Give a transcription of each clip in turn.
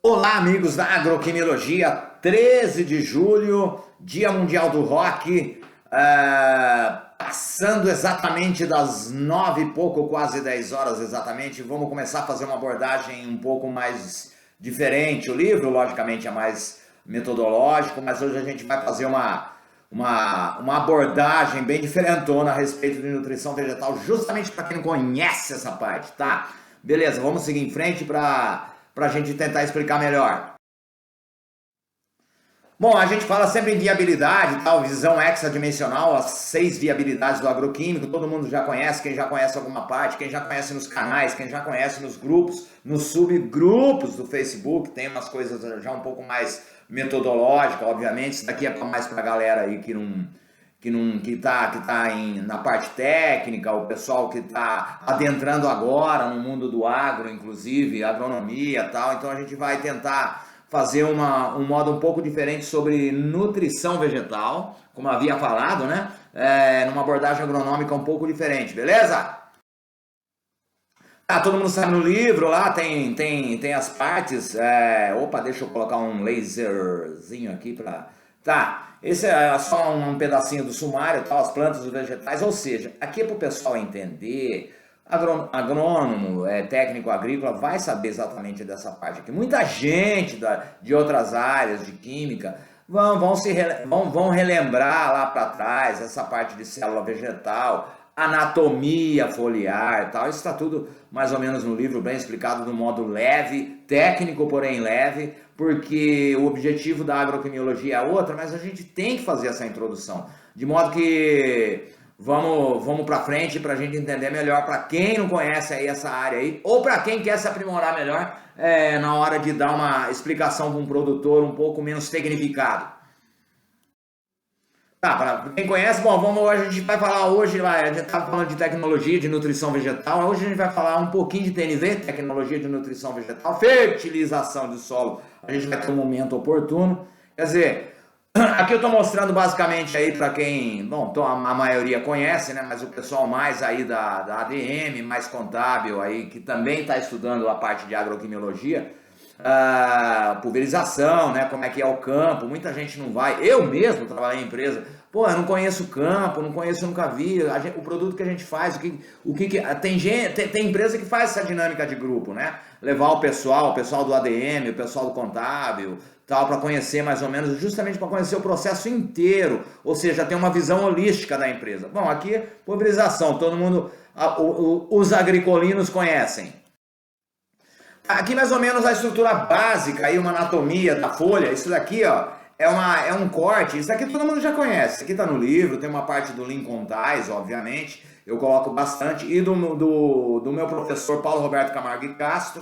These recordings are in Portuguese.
Olá, amigos da Agroquimiologia, 13 de julho, Dia Mundial do Rock, passando exatamente das 9 e pouco, quase 10 horas exatamente. Vamos começar a fazer uma abordagem um pouco mais diferente. O livro, logicamente, é mais metodológico, mas hoje a gente vai fazer uma abordagem bem diferentona a respeito de nutrição vegetal, justamente para quem não conhece essa parte, tá? Beleza, vamos seguir em frente para a gente tentar explicar melhor. Bom, a gente fala sempre em viabilidade, tal, visão hexadimensional, as 6 viabilidades do agroquímico, todo mundo já conhece, quem já conhece alguma parte, quem já conhece nos canais, quem já conhece nos grupos, nos subgrupos do Facebook, tem umas coisas já um pouco mais metodológicas, obviamente, isso daqui é mais para a galera aí que tá na parte técnica, o pessoal que está adentrando agora no mundo do agro, inclusive, agronomia e tal. Então a gente vai tentar fazer um modo um pouco diferente sobre nutrição vegetal, como eu havia falado, né? Numa abordagem agronômica um pouco diferente, beleza? Todo mundo sabe no livro lá, tem as partes. Opa, deixa eu colocar um laserzinho aqui para... Tá, esse é só um pedacinho do sumário, tá, as plantas e os vegetais, ou seja, aqui é para o pessoal entender, agrônomo, técnico agrícola, vai saber exatamente dessa parte aqui. Muita gente de outras áreas de química vão relembrar lá para trás essa parte de célula vegetal, anatomia foliar e tal. Isso está tudo mais ou menos no livro, bem explicado, do modo leve, técnico, porém leve, porque o objetivo da agroquimiologia é outra, mas a gente tem que fazer essa introdução, de modo que vamos para frente para a gente entender melhor, para quem não conhece aí essa área aí, ou para quem quer se aprimorar melhor na hora de dar uma explicação para um produtor um pouco menos tecnificado. Tá, para quem conhece, bom, a gente vai falar hoje, a gente estava falando de tecnologia de nutrição vegetal, hoje a gente vai falar um pouquinho de TNV, tecnologia de nutrição vegetal, fertilização de solo, a gente vai ter um momento oportuno, quer dizer, aqui eu estou mostrando basicamente aí para quem, bom, a maioria conhece, né, mas o pessoal mais aí da ADM, mais contábil aí, que também está estudando a parte de agroquimiologia, pulverização, né? Como é que é o campo, muita gente não vai, eu mesmo trabalhei em empresa, pô, eu não conheço o campo, não conheço, nunca vi, o produto que a gente faz, tem empresa que faz essa dinâmica de grupo, né? Levar o pessoal do ADM, o pessoal do contábil, tal, para conhecer mais ou menos, justamente para conhecer o processo inteiro, ou seja, ter uma visão holística da empresa. Bom, aqui pulverização, todo mundo, os agricolinos conhecem. Aqui mais ou menos a estrutura básica e uma anatomia da folha. Isso daqui, ó, é um corte. Isso daqui todo mundo já conhece. Isso aqui tá no livro, tem uma parte do Lincoln Ties, obviamente. Eu coloco bastante. E do meu professor Paulo Roberto Camargo e Castro,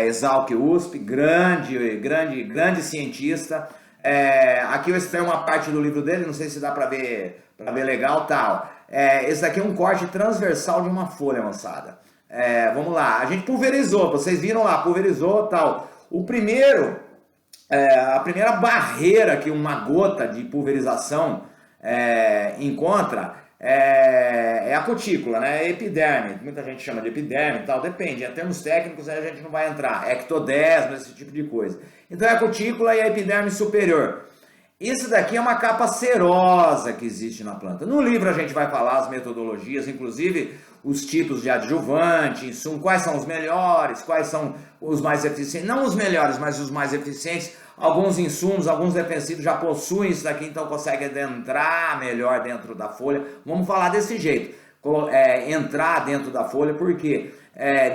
Exalc USP, grande cientista. Aqui eu extraí uma parte do livro dele, não sei se dá para ver legal, tal. Esse daqui é um corte transversal de uma folha, moçada. Vamos lá, a gente pulverizou, vocês viram lá, pulverizou tal. A primeira barreira que uma gota de pulverização encontra é a cutícula, né? Epiderme, muita gente chama de epiderme e tal, depende, em termos técnicos a gente não vai entrar, ectodesma, esse tipo de coisa. Então é a cutícula e a epiderme superior. Isso daqui é uma capa serosa que existe na planta. No livro a gente vai falar as metodologias, inclusive os tipos de adjuvante, insumo, quais são os melhores, quais são os mais eficientes. Não os melhores, mas os mais eficientes. Alguns insumos, alguns defensivos já possuem isso daqui, então consegue adentrar melhor dentro da folha. Vamos falar desse jeito, entrar dentro da folha, porque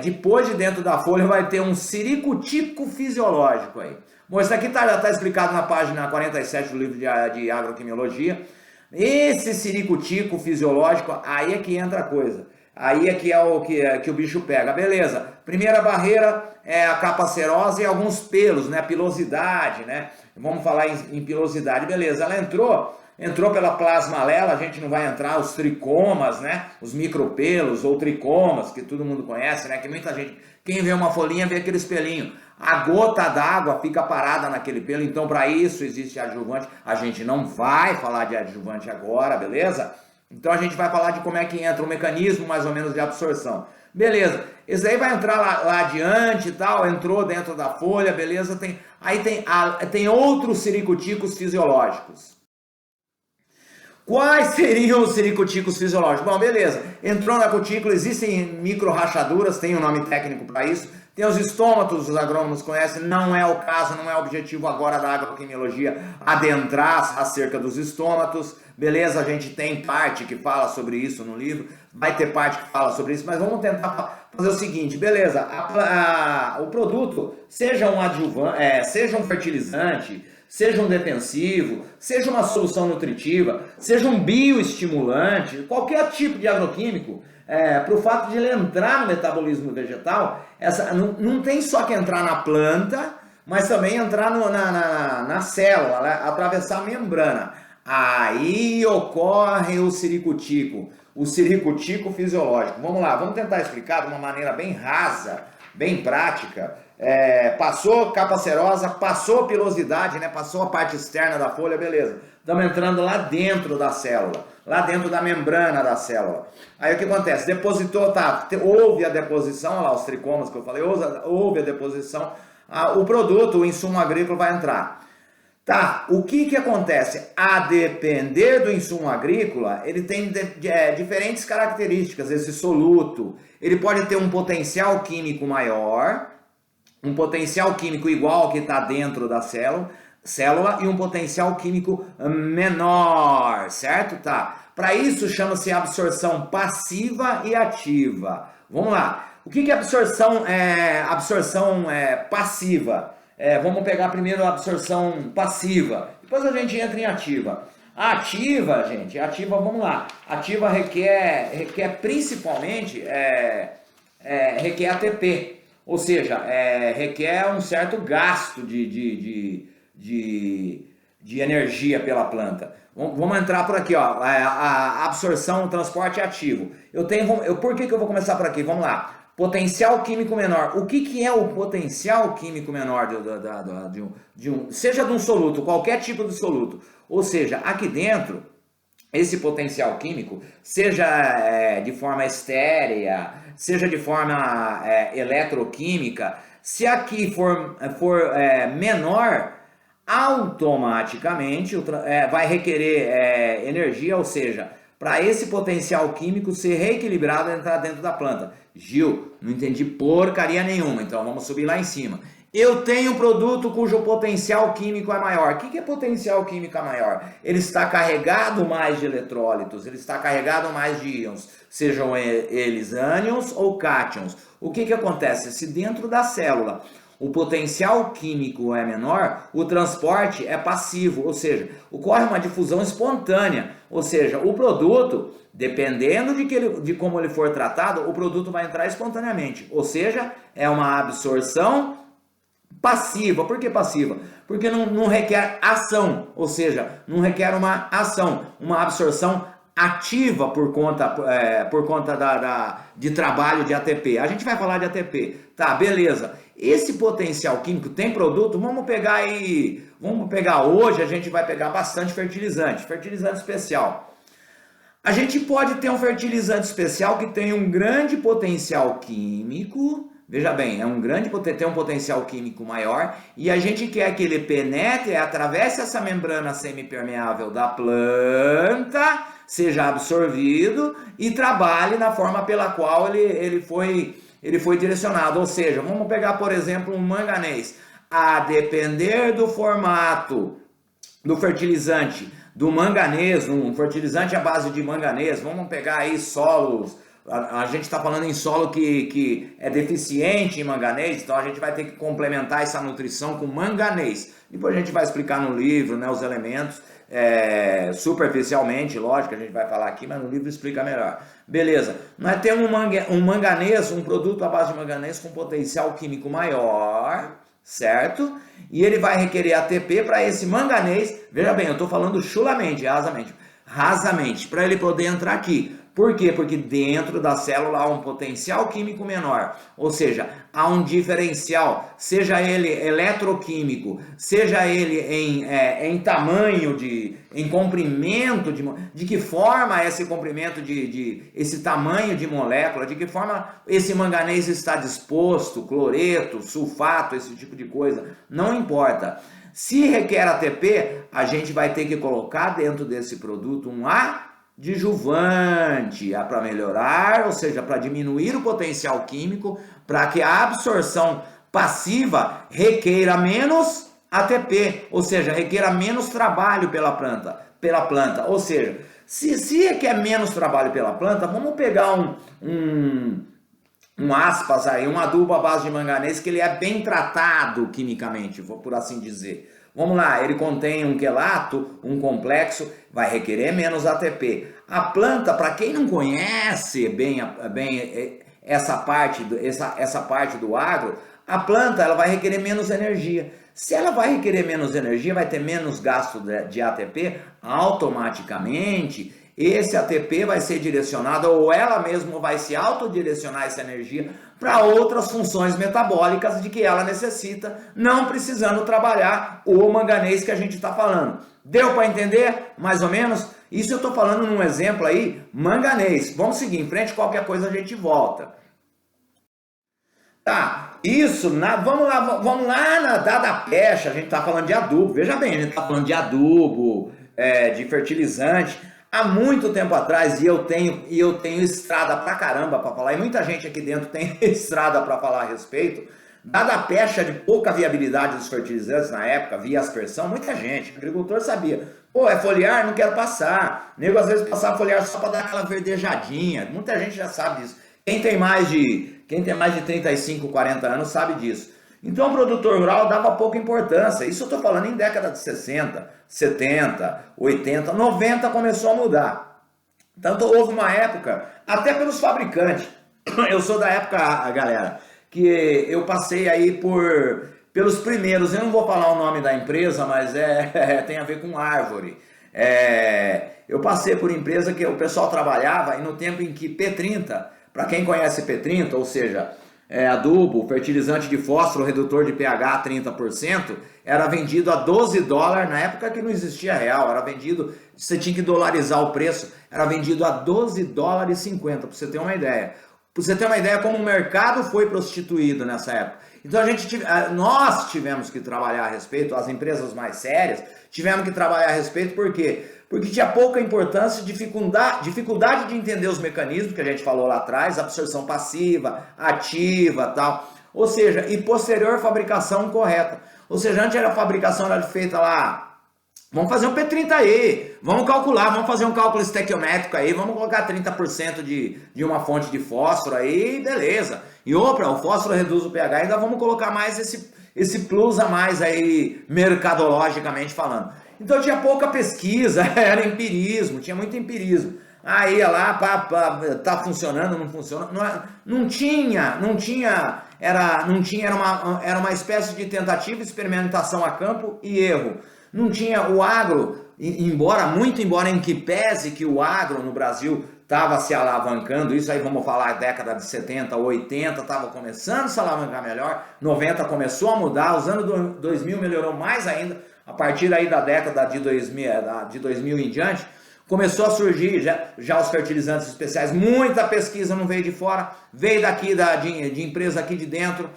depois de dentro da folha vai ter um ciricutico fisiológico aí. Bom, isso aqui já está explicado na página 47 do livro de agroquimiologia. Esse ciricutico fisiológico, aí é que entra a coisa. Aí é que é o que o bicho pega. Beleza, primeira barreira é a capa serosa e alguns pelos, né? Pilosidade, né? Vamos falar em pilosidade. Beleza, ela entrou pela plasmalela, a gente não vai entrar, os tricomas, né? Os micropelos ou tricomas, que todo mundo conhece, né? Que muita gente, quem vê uma folhinha vê aqueles pelinhos. A gota d'água fica parada naquele pelo, então para isso existe adjuvante. A gente não vai falar de adjuvante agora, beleza? Então a gente vai falar de como é que entra o mecanismo mais ou menos de absorção. Beleza, Esse daí vai entrar lá adiante e tal, entrou dentro da folha, beleza? Aí tem outros siricuticos fisiológicos. Quais seriam os siricuticos fisiológicos? Bom, beleza. Entrou na cutícula, existem micro-rachaduras, tem um nome técnico para isso. Tem os estômatos, os agrônomos conhecem, não é o caso, não é o objetivo agora da agroquimiologia adentrar acerca dos estômatos. Beleza, a gente tem parte que fala sobre isso no livro, vai ter parte que fala sobre isso, mas vamos tentar fazer o seguinte, beleza, o produto, seja um adjuvante, seja um fertilizante, seja um defensivo, seja uma solução nutritiva, seja um bioestimulante, qualquer tipo de agroquímico, para o fato de ele entrar no metabolismo vegetal, não tem só que entrar na planta, mas também entrar na célula, né? Atravessar a membrana. Aí ocorre o ciricutico fisiológico. Vamos lá, vamos tentar explicar de uma maneira bem rasa, bem prática. Passou capa serosa, passou pilosidade, né? Passou a parte externa da folha, beleza. Estamos entrando lá dentro da célula, lá dentro da membrana da célula. Aí o que acontece? Depositou, houve a deposição, olha lá os tricomas que eu falei, houve a deposição, o produto, o insumo agrícola vai entrar. Tá, o que acontece? A depender do insumo agrícola, ele tem diferentes características, esse soluto. Ele pode ter um potencial químico maior, um potencial químico igual ao que está dentro da célula e um potencial químico menor, certo? Tá. Para isso chama-se absorção passiva e ativa. Vamos lá. O que é absorção passiva? Vamos pegar primeiro a absorção passiva, depois a gente entra em ativa. A ativa, gente, vamos lá. Ativa requer principalmente requer ATP, ou seja, requer um certo gasto de energia pela planta. Vamos entrar por aqui, ó. A absorção, o transporte ativo. Por que eu vou começar por aqui? Vamos lá. Potencial químico menor. O que é o potencial químico menor seja de um soluto, qualquer tipo de soluto? Ou seja, aqui dentro, esse potencial químico, seja de forma estérea, seja de forma eletroquímica, se aqui for menor, automaticamente vai requerer energia, ou seja, para esse potencial químico ser reequilibrado e entrar dentro da planta. Gil, não entendi porcaria nenhuma, então vamos subir lá em cima. Eu tenho um produto cujo potencial químico é maior. O que é potencial químico maior? Ele está carregado mais de eletrólitos, ele está carregado mais de íons, sejam eles ânions ou cátions. O que acontece? Se dentro da célula o potencial químico é menor, o transporte é passivo, ou seja, ocorre uma difusão espontânea, ou seja, o produto, dependendo de como ele for tratado, o produto vai entrar espontaneamente, ou seja, é uma absorção passiva. Por que passiva? Porque não requer ação, ou seja, não requer uma ação, uma absorção ativa por conta de trabalho de ATP. A gente vai falar de ATP, tá, beleza. Esse potencial químico tem produto, vamos pegar hoje, a gente vai pegar bastante fertilizante especial. A gente pode ter um fertilizante especial que tem um grande potencial químico, veja bem, tem um potencial químico maior, e a gente quer que ele penetre, atravesse essa membrana semipermeável da planta, seja absorvido e trabalhe na forma pela qual ele foi direcionado. Ou seja, vamos pegar, por exemplo, um manganês. A depender do formato do fertilizante, do manganês, um fertilizante à base de manganês, vamos pegar aí solos, a gente está falando em solo que é deficiente em manganês, então a gente vai ter que complementar essa nutrição com manganês. Depois a gente vai explicar no livro, né, os elementos, superficialmente, lógico, a gente vai falar aqui, mas no livro explica melhor. Beleza, nós temos um manganês, um produto à base de manganês com potencial químico maior, certo? E ele vai requerer ATP para esse manganês, veja bem, eu estou falando chulamente, rasamente, para ele poder entrar aqui. Por quê? Porque dentro da célula há um potencial químico menor, ou seja, há um diferencial, seja ele eletroquímico, seja ele em tamanho, em comprimento, de que forma esse comprimento, esse tamanho de molécula, de que forma esse manganês está disposto, cloreto, sulfato, esse tipo de coisa, não importa. Se requer ATP, a gente vai ter que colocar dentro desse produto um adjuvante para melhorar, ou seja, para diminuir o potencial químico, para que a absorção passiva requeira menos ATP, ou seja, requeira menos trabalho pela planta. Ou seja, se requer menos trabalho pela planta, vamos pegar um aspas aí, um adubo à base de manganês que ele é bem tratado quimicamente, por assim dizer. Vamos lá, ele contém um quelato, um complexo, vai requerer menos ATP. A planta, para quem não conhece bem essa parte do agro, a planta ela vai requerer menos energia. Se ela vai requerer menos energia, vai ter menos gasto de ATP, automaticamente esse ATP vai ser direcionado, ou ela mesma vai se autodirecionar essa energia para outras funções metabólicas de que ela necessita, não precisando trabalhar o manganês que a gente está falando. Deu para entender, mais ou menos? Isso eu estou falando num exemplo aí, manganês. Vamos seguir em frente, qualquer coisa a gente volta. Tá, vamos lá na dada pecha, a gente está falando de adubo, veja bem, a gente está falando de adubo, de fertilizante. Há muito tempo atrás, e eu tenho estrada pra caramba para falar, e muita gente aqui dentro tem estrada para falar a respeito, dada a pecha de pouca viabilidade dos fertilizantes na época, via aspersão, muita gente, agricultor sabia, pô, é foliar, não quero passar, nego às vezes passava foliar só para dar aquela verdejadinha, muita gente já sabe disso, quem tem mais de 35, 40 anos sabe disso. Então o produtor rural dava pouca importância, isso eu estou falando em década de 60, 70, 80, 90 começou a mudar. Tanto houve uma época, até pelos fabricantes, eu sou da época, galera, que eu passei aí pelos primeiros, eu não vou falar o nome da empresa, mas tem a ver com árvore. Eu passei por empresa que o pessoal trabalhava e no tempo em que P30, para quem conhece P30, ou seja, adubo, fertilizante de fósforo, redutor de pH 30%, era vendido a $12, na época que não existia real, era vendido, você tinha que dolarizar o preço, era vendido a $12,50, para você ter uma ideia. Para você ter uma ideia como o mercado foi prostituído nessa época. Então nós tivemos que trabalhar a respeito, as empresas mais sérias, tivemos que trabalhar a respeito, por quê? Porque tinha pouca importância, dificuldade de entender os mecanismos que a gente falou lá atrás, absorção passiva, ativa, tal. Ou seja, e posterior fabricação correta. Ou seja, antes a fabricação era feita lá, vamos fazer um P30 aí, vamos calcular, vamos fazer um cálculo estequiométrico aí, vamos colocar 30% de uma fonte de fósforo aí, beleza. E outra, o fósforo reduz o pH, ainda vamos colocar mais esse plus a mais aí, mercadologicamente falando. Então tinha pouca pesquisa, era empirismo, tinha muito empirismo. Aí ia lá, tá funcionando, não funciona. Era uma espécie de tentativa, experimentação a campo e erro. Não tinha o agro, muito embora em que pese que o agro no Brasil estava se alavancando, isso aí vamos falar década de 70, 80, estava começando a se alavancar melhor, 90 começou a mudar, os anos 2000 melhorou mais ainda, a partir aí da década de 2000 em diante, começou a surgir já os fertilizantes especiais, muita pesquisa não veio de fora, veio daqui de empresa aqui de dentro,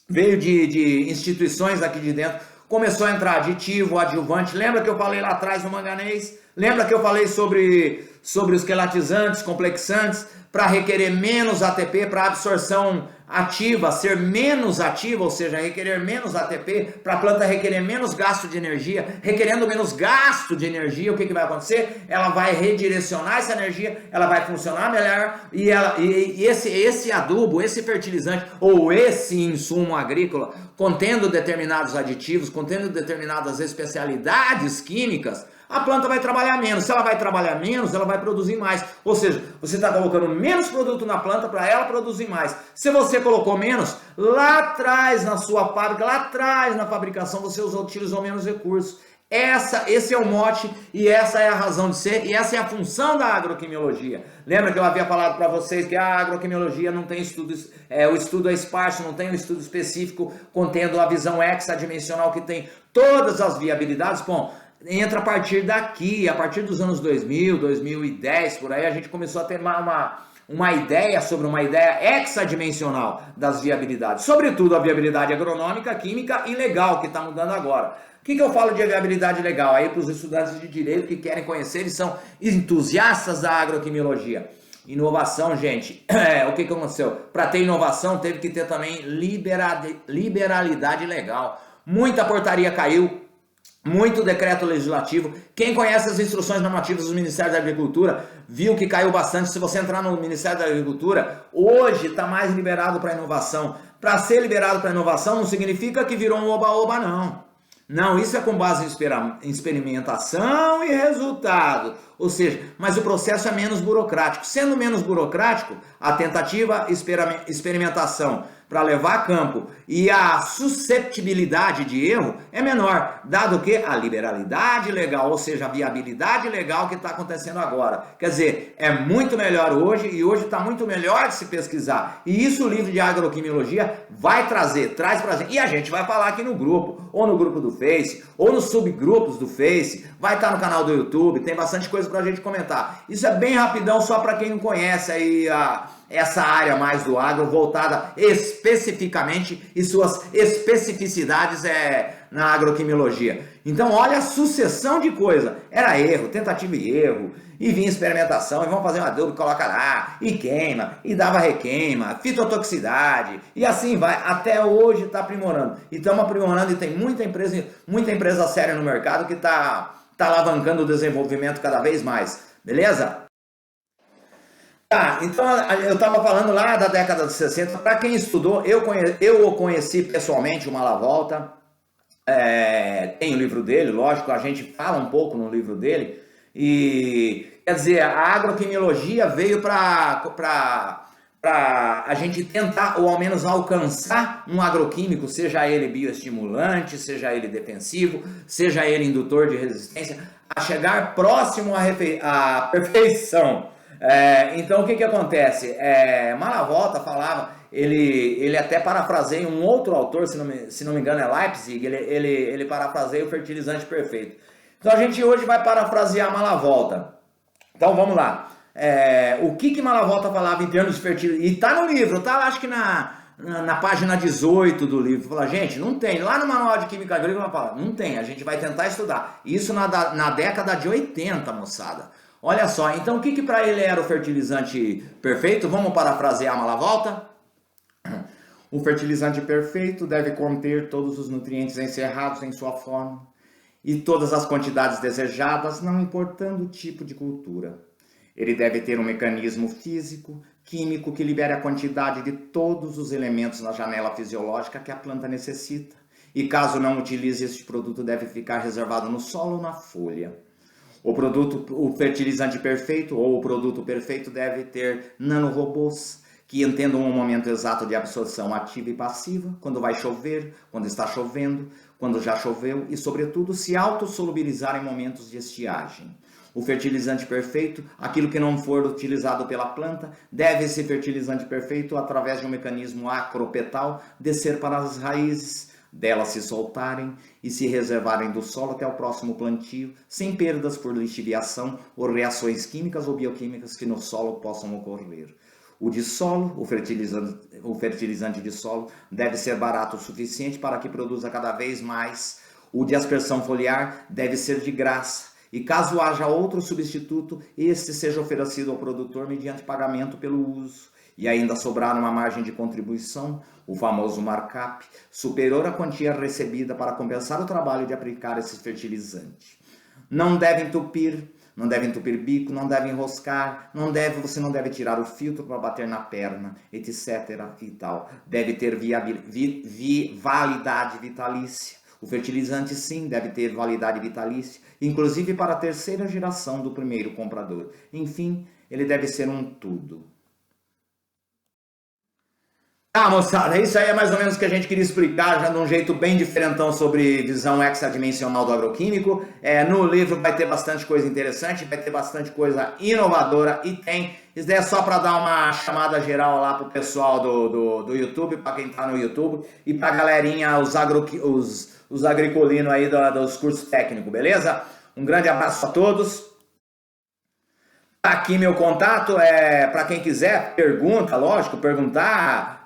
veio de instituições aqui de dentro, começou a entrar aditivo, adjuvante, lembra que eu falei lá atrás do manganês? Lembra que eu falei sobre os quelatizantes, complexantes, para requerer menos ATP, para absorção ativa ser menos ativa, ou seja, requerer menos ATP, para a planta requerer menos gasto de energia, requerendo menos gasto de energia, o que vai acontecer? Ela vai redirecionar essa energia, ela vai funcionar melhor, e esse adubo, esse fertilizante, ou esse insumo agrícola, contendo determinados aditivos, contendo determinadas especialidades químicas, a planta vai trabalhar menos. Se ela vai trabalhar menos, ela vai produzir mais. Ou seja, você está colocando menos produto na planta para ela produzir mais. Se você colocou menos, lá atrás na sua fábrica, lá atrás na fabricação, você utilizou menos recursos. Esse é o mote e essa é a razão de ser e essa é a função da agroquimiologia. Lembra que eu havia falado para vocês que a agroquimiologia não tem estudos, o estudo é esparso, não tem um estudo específico contendo a visão hexadimensional que tem todas as viabilidades? Bom, entra a partir daqui, a partir dos anos 2000, 2010, por aí, a gente começou a ter uma ideia sobre uma ideia hexadimensional das viabilidades, sobretudo a viabilidade agronômica, química e legal, que está mudando agora. O que eu falo de viabilidade legal? Aí para os estudantes de direito que querem conhecer, eles são entusiastas da agroquimiologia. Inovação, gente, o que aconteceu? Para ter inovação teve que ter também liberalidade legal. Muita portaria caiu, muito decreto legislativo. Quem conhece as instruções normativas do Ministério da Agricultura viu que caiu bastante. Se você entrar no Ministério da Agricultura, hoje está mais liberado para inovação. Para ser liberado para inovação não significa que virou um oba-oba, não. Não, isso é com base em experimentação e resultado. Ou seja, mas o processo é menos burocrático. Sendo menos burocrático, a tentativa, experimentação para levar a campo e a susceptibilidade de erro é menor, dado que a liberalidade legal, ou seja, a viabilidade legal que está acontecendo agora. Quer dizer, é muito melhor hoje e hoje está muito melhor de se pesquisar. E isso o livro de agroquimiologia vai trazer, traz pra gente. E a gente vai falar aqui no grupo, ou no grupo do Face, ou nos subgrupos do Face, vai estar no canal do YouTube, tem bastante coisa pra gente comentar. Isso é bem rapidão, só para quem não conhece aí essa área mais do agro, voltada especificamente e suas especificidades na agroquimiologia. Então olha a sucessão de coisa, era erro, tentativa e erro, e vinha experimentação, e vamos fazer um adubo, coloca lá, e queima, e dava requeima, fitotoxicidade, e assim vai, até hoje está aprimorando. E estamos aprimorando e tem muita empresa séria no mercado que está alavancando o desenvolvimento cada vez mais, beleza? Tá, então eu estava falando lá da década de 60, para quem estudou, eu o conheci pessoalmente, o Malavolta, tem o livro dele, lógico, a gente fala um pouco no livro dele, e quer dizer, a agroquimiologia veio para a gente tentar, ou ao menos alcançar um agroquímico, seja ele bioestimulante, seja ele defensivo, seja ele indutor de resistência, a chegar próximo à perfeição. Então o que acontece? Malavolta falava, ele até parafraseia um outro autor, se não me engano é Leipzig, ele parafraseia o fertilizante perfeito. Então a gente hoje vai parafrasear Malavolta. Então vamos lá. O que Malavolta falava em termos de fertilizante? E tá no livro, tá? Acho que na página 18 do livro. Fala, gente, não tem. Lá no Manual de Química Agrícola fala, não tem. A gente vai tentar estudar. Isso na década de 80, moçada. Olha só, então o que para ele era o fertilizante perfeito? Vamos parafrasear Malavolta? O fertilizante perfeito deve conter todos os nutrientes encerrados em sua forma e todas as quantidades desejadas, não importando o tipo de cultura. Ele deve ter um mecanismo físico, químico que libere a quantidade de todos os elementos na janela fisiológica que a planta necessita. E caso não utilize este produto, deve ficar reservado no solo ou na folha. O fertilizante perfeito ou o produto perfeito deve ter nanorobôs que entendam o momento exato de absorção ativa e passiva, quando vai chover, quando está chovendo, quando já choveu e, sobretudo, se autossolubilizar em momentos de estiagem. O fertilizante perfeito, aquilo que não for utilizado pela planta, deve esse fertilizante perfeito, através de um mecanismo acropetal, descer para as raízes, delas se soltarem e se reservarem do solo até o próximo plantio, sem perdas por lixiviação ou reações químicas ou bioquímicas que no solo possam ocorrer. O de solo, o fertilizante de solo, deve ser barato o suficiente para que produza cada vez mais. O de aspersão foliar deve ser de graça. E caso haja outro substituto, este seja oferecido ao produtor mediante pagamento pelo uso. E ainda sobrar uma margem de contribuição, o famoso markup, superior à quantia recebida para compensar o trabalho de aplicar esse fertilizante. Não deve entupir bico, não deve enroscar, você não deve tirar o filtro para bater na perna, etc. e tal. Deve ter validade vitalícia. O fertilizante, sim, deve ter validade vitalícia, inclusive para a terceira geração do primeiro comprador. Enfim, ele deve ser um tudo. Ah, moçada, isso aí é mais ou menos o que a gente queria explicar, já de um jeito bem diferentão sobre visão hexadimensional do agroquímico. No livro vai ter bastante coisa interessante, vai ter bastante coisa inovadora e tem. Isso daí é só para dar uma chamada geral lá pro pessoal do YouTube, para quem tá no YouTube, e pra galerinha, os agricolinos aí dos cursos técnicos, beleza? Um grande abraço a todos. Aqui meu contato para quem quiser, pergunta, lógico, perguntar.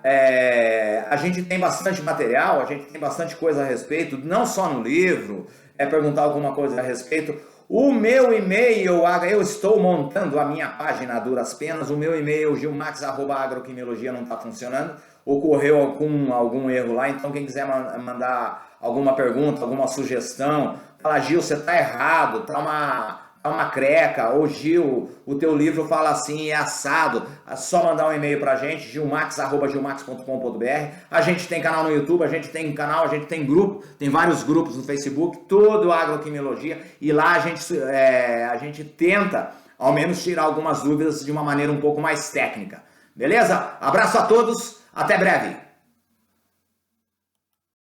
A gente tem bastante material, a gente tem bastante coisa a respeito, não só no livro, perguntar alguma coisa a respeito. O meu e-mail, eu estou montando a minha página a duras penas, o meu e-mail gilmax@agroquimiologia não está funcionando, ocorreu algum erro lá, então quem quiser mandar alguma pergunta, alguma sugestão, fala, Gil, você está errado, tá uma creca, ou Gil, o teu livro fala assim, é assado, é só mandar um e-mail pra gente, gilmax@gilmax.com.br. A gente tem canal no YouTube, a gente tem grupo, tem vários grupos no Facebook, todo agroquimiologia, e lá a gente tenta, ao menos, tirar algumas dúvidas de uma maneira um pouco mais técnica. Beleza? Abraço a todos, até breve!